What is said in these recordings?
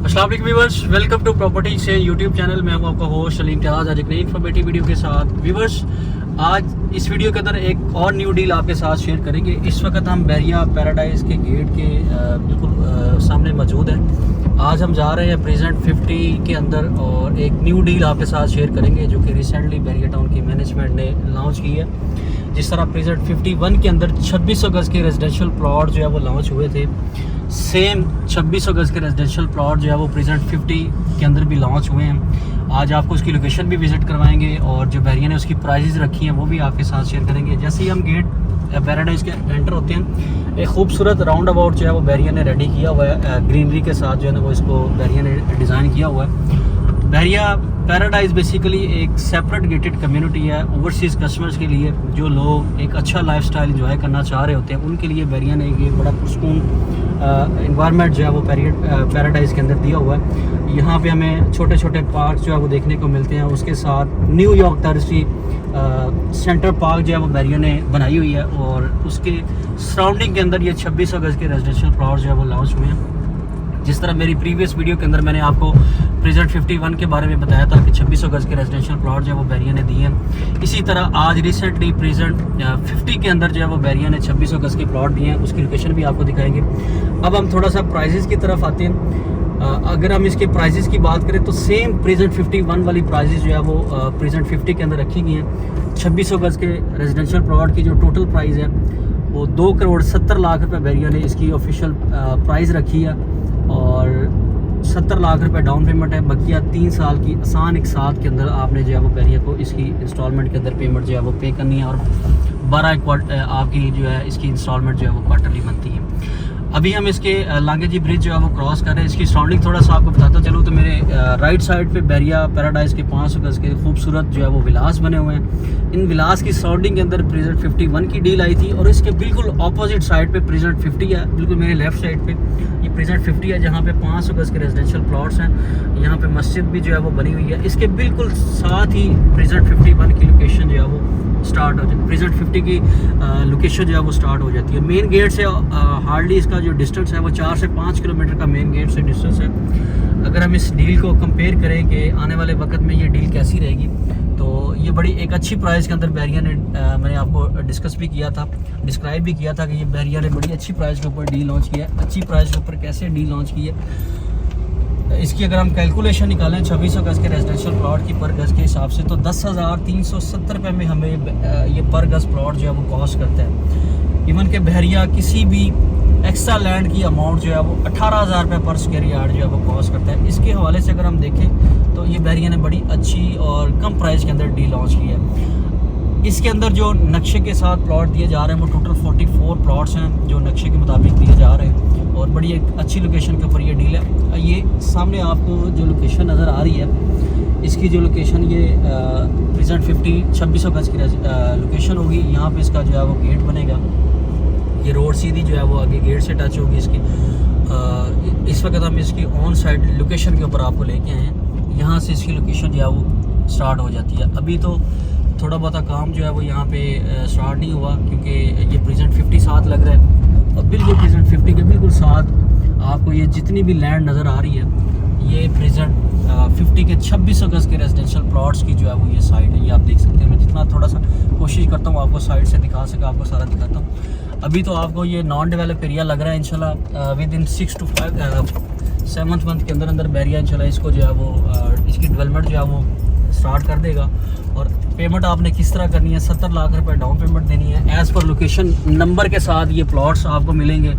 अस्सलाम वालेकुम viewers, welcome to property से यूट्यूब चैनल में। आपका होस्ट सलीम तराज आज एक नई इन्फॉर्मेटिव वीडियो के साथ। व्यूअर्स, आज इस वीडियो के अंदर एक और न्यू डील आपके साथ शेयर करेंगे। इस वक्त हम बहरिया पैराडाइज के गेट के बिल्कुल सामने मौजूद हैं। आज हम जा रहे हैं प्रेजेंट 50 के अंदर और एक न्यू डील आपके साथ शेयर करेंगे जो कि रिसेंटली बहरिया टाउन की मैनेजमेंट ने लॉन्च की है। जिस तरह प्रेजेंट 51 के अंदर 2600 गज़ के रेजिडेंशियल प्लॉट जो है वो लॉन्च हुए थे, सेम 2600 गज़ के रेजिडेंशियल प्लॉट जो है वो प्रेजेंट 50 के अंदर भी लॉन्च हुए हैं। आज आपको उसकी लोकेशन भी विज़िट करवाएंगे और जो बहरिया ने उसकी प्राइसेस रखी हैं वो भी आपके साथ शेयर करेंगे। जैसे ही हम गेट पैराडाइज के एंटर होते हैं, एक खूबसूरत राउंड अबाउट जो है वो बहरिया ने रेडी किया हुआ है। ग्रीनरी के साथ जो है ना वो इसको बहरिया ने डिज़ाइन किया हुआ है। बहरिया पैराडाइज बेसिकली एक सेपरेट गेटेड कम्युनिटी है ओवरसीज़ कस्टमर्स के लिए। जो लोग एक अच्छा लाइफस्टाइल एंजॉय करना चाह रहे होते हैं उनके लिए बहरिया ने ये बड़ा पुरसकून इन्वायरमेंट जो है वो पैराडाइज के अंदर दिया हुआ है। यहाँ पे हमें छोटे छोटे पार्क जो है वो देखने को मिलते हैं। उसके साथ न्यूयॉर्क टर्सी सेंटर पार्क जो है वो बहरिया ने बनाई हुई है और उसके सराउंडिंग के अंदर ये 2600 गज़ के रेजिडेंशियल प्लॉट जो है वो लॉन्च हुए हैं। जिस तरह मेरी प्रीवियस वीडियो के अंदर मैंने आपको प्रेजेंट 51 के बारे में बताया था कि 2600 गज़ के रेजिडेंशियल प्लॉट जो है वो बहरिया ने दिए हैं, इसी तरह आज रिसेंटली प्रेजेंट 50 के अंदर जो है वो बहरिया ने 2600 गज़ के प्लॉट दिए हैं। उसकी लोकेशन भी आपको दिखाएंगे। अब हम थोड़ा सा प्राइजेस की तरफ आते हैं। अगर हम इसके प्राइजेस की बात करें तो सेम प्रेजेंट 51 वाली प्राइजेस जो है वो प्रेजेंट 50 के अंदर रखी गई हैं। 2600 गज़ के रेजिडेंशियल प्लॉट की जो टोटल प्राइस है वो 2 करोड़ 70 लाख रुपये बहरिया ने इसकी ऑफिशियल प्राइस रखी है और 70 लाख रुपए डाउन पेमेंट है। बकिया 3 साल की आसान एक साथ के अंदर आपने जो है वो बहरिया को इसकी इंस्टॉलमेंट के अंदर पेमेंट जो है वो पे करनी है और 12 आपकी जो है इसकी इंस्टॉलमेंट जो है वो क्वार्टरली बनती है। अभी हम इसके लांगेजी ब्रिज जो है वो क्रॉस कर रहे हैं। इसकी सराउंडिंग थोड़ा सा आपको बताता चलूँ तो मेरे राइट साइड पे बहरिया पैराडाइज के 500 गज़ के खूबसूरत जो है वो विलास बने हुए हैं। इन विलास की सराउंडिंग के अंदर प्रेजेंट 51 की डील आई थी और इसके बिल्कुल ऑपोजिट साइड पे प्रेजेंट 50 है। बिल्कुल मेरे लेफ्ट साइड पे ये प्रेजेंट 50 है जहाँ पे 500 गज़ के रेजिडेंशियल प्लॉट्स हैं। यहाँ पे मस्जिद भी जो है वो बनी हुई है। इसके बिल्कुल साथ ही प्रेजेंट 51 की लोकेशन जो है वो स्टार्ट हो जाती है। प्रेजेंट 50 की लोकेशन जो है वो स्टार्ट हो जाती है। मेन गेट से हार्डली इसका जो डिस्टेंस है वो 4 से 5 किलोमीटर का मेन गेट से डिस्टेंस है। अगर हम इस डील को कंपेयर करें कि आने वाले वक्त में ये डील कैसी रहेगी तो ये बड़ी एक अच्छी प्राइस के अंदर बहरिया ने मैंने आपको डिस्कस भी किया था, डिस्क्राइब भी किया था कि ये बहरिया ने बड़ी अच्छी प्राइस के ऊपर डील लॉन्च किया है। अच्छी प्राइस के ऊपर कैसे डील लॉन्च की है, इसकी अगर हम कैलकुलेशन निकालें 2600 गज़ के रेजिडेंशियल प्लॉट की पर गज़ के हिसाब से तो 10,370 रुपये में हमें ये पर गज़ प्लॉट जो है वो कॉस्ट करता है। इवन के बहरिया किसी भी एक्स्ट्रा लैंड की अमाउंट जो है वो 18,000 रुपये पर स्क्वायर यार्ड जो है वो कॉस्ट करता है। इसके हवाले से अगर हम देखें तो ये बहरिया ने बड़ी अच्छी और कम प्राइस के अंदर डील लॉन्च की है। इसके अंदर जो नक्शे के साथ प्लॉट दिए जा रहे हैं वो टोटल 44 प्लॉट्स हैं जो नक्शे के मुताबिक दिए जा रहे हैं और बड़ी एक अच्छी लोकेशन के ऊपर ये डील है। ये सामने आपको जो लोकेशन नज़र आ रही है, इसकी जो लोकेशन ये प्रेजेंट 50 2600 गज़ की लोकेशन होगी। यहाँ पे इसका जो है वो गेट बनेगा। ये रोड सीधी जो है वो आगे गेट से टच होगी इसकी। इस वक्त हम इसकी ऑन साइड लोकेशन के ऊपर आपको लेके आए हैं। यहाँ से इसकी लोकेशन जो है वो स्टार्ट हो जाती है। अभी तो थोड़ा बहुत काम जो है वो यहाँ पे स्टार्ट नहीं हुआ क्योंकि ये प्रेजेंट 50 साथ लग रहा है और बिल्कुल प्रेजेंट 50 के बिल्कुल साथ आपको ये जितनी भी लैंड नज़र आ रही है ये प्रेजेंट 50 के 2600 गज़ के रेजिडेंशियल प्लॉट्स की जो है वो ये साइड है। ये आप देख सकते हैं। मैं जितना थोड़ा सा कोशिश करता हूँ आपको साइड से दिखा सका, आपको सारा दिखाता हूँ। अभी तो आपको ये नॉन डेवलप एरिया लग रहा है। इंशाल्लाह विद इन 6 to 7 मंथ के अंदर बहरिया इंशाल्लाह इसको जो है वो इसकी डेवलपमेंट जो है वो स्टार्ट कर देगा। और पेमेंट आपने किस तरह करनी है, 70 लाख रुपए डाउन पेमेंट देनी है। एज़ पर लोकेशन नंबर के साथ ये प्लॉट्स आपको मिलेंगे।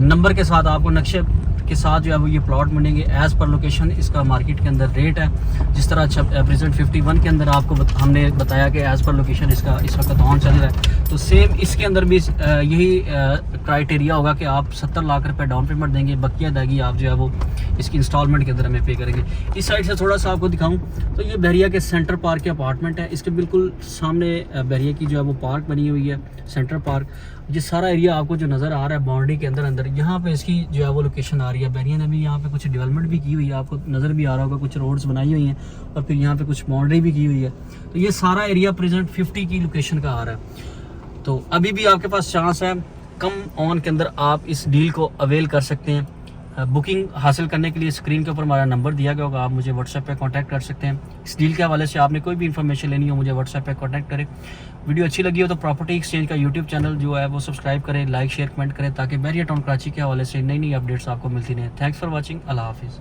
नंबर के साथ आपको नक्शे के साथ जो है वो ये प्लॉट मिलेंगे। एज़ पर लोकेशन इसका मार्केट के अंदर रेट है। जिस तरह प्रेजेंट 51 के अंदर आपको हमने बताया कि एज़ पर लोकेशन इसका इस वक्त ऑन चल रहा है, तो सेम इसके अंदर भी यही क्राइटेरिया होगा कि आप 70 लाख रुपए डाउन पेमेंट देंगे। बकिया अदायगी आप जो है वो इसकी इंस्टॉलमेंट के अंदर हमें पे करेंगे। इस साइड से थोड़ा सा आपको दिखाऊं तो ये बहरिया के सेंटर पार्क के अपार्टमेंट है। इसके बिल्कुल सामने बहरिया की जो है वो पार्क बनी हुई है, सेंटर पार्क। ये सारा एरिया आपको जो नज़र आ रहा है बाउंड्री के अंदर यहाँ पे इसकी जो है वो लोकेशन आ रही है। बहरिया ने भी यहाँ पे कुछ डेवलपमेंट भी की हुई है, आपको नज़र भी आ रहा होगा। कुछ रोड्स बनाई हुई हैं और फिर यहाँ पे कुछ बाउंड्री भी की हुई है। तो ये सारा एरिया प्रेजेंट 50 की लोकेशन का आ रहा है। तो अभी भी आपके पास चांस है, कम ऑन के अंदर आप इस डील को अवेल कर सकते हैं। बुकिंग हासिल करने के लिए स्क्रीन के ऊपर हमारा नंबर दिया गया होगा, आप मुझे व्हाट्सएप पे कांटेक्ट कर सकते हैं। इस डील के हवाले से आपने कोई भी इन्फॉर्मेशन लेनी हो मुझे व्हाट्सएप पे कांटेक्ट करें। वीडियो अच्छी लगी हो तो प्रॉपर्टी एक्सचेंज का यूट्यूब चैनल जो है वो सब्सक्राइब करें, लाइक शेयर कमेंट करें, ताकि बैरिया टाउन कराची के हवाले से नई नई अपडेट्स आपको मिलती रहें। Thanks for watching. अल्लाह हाफिज़।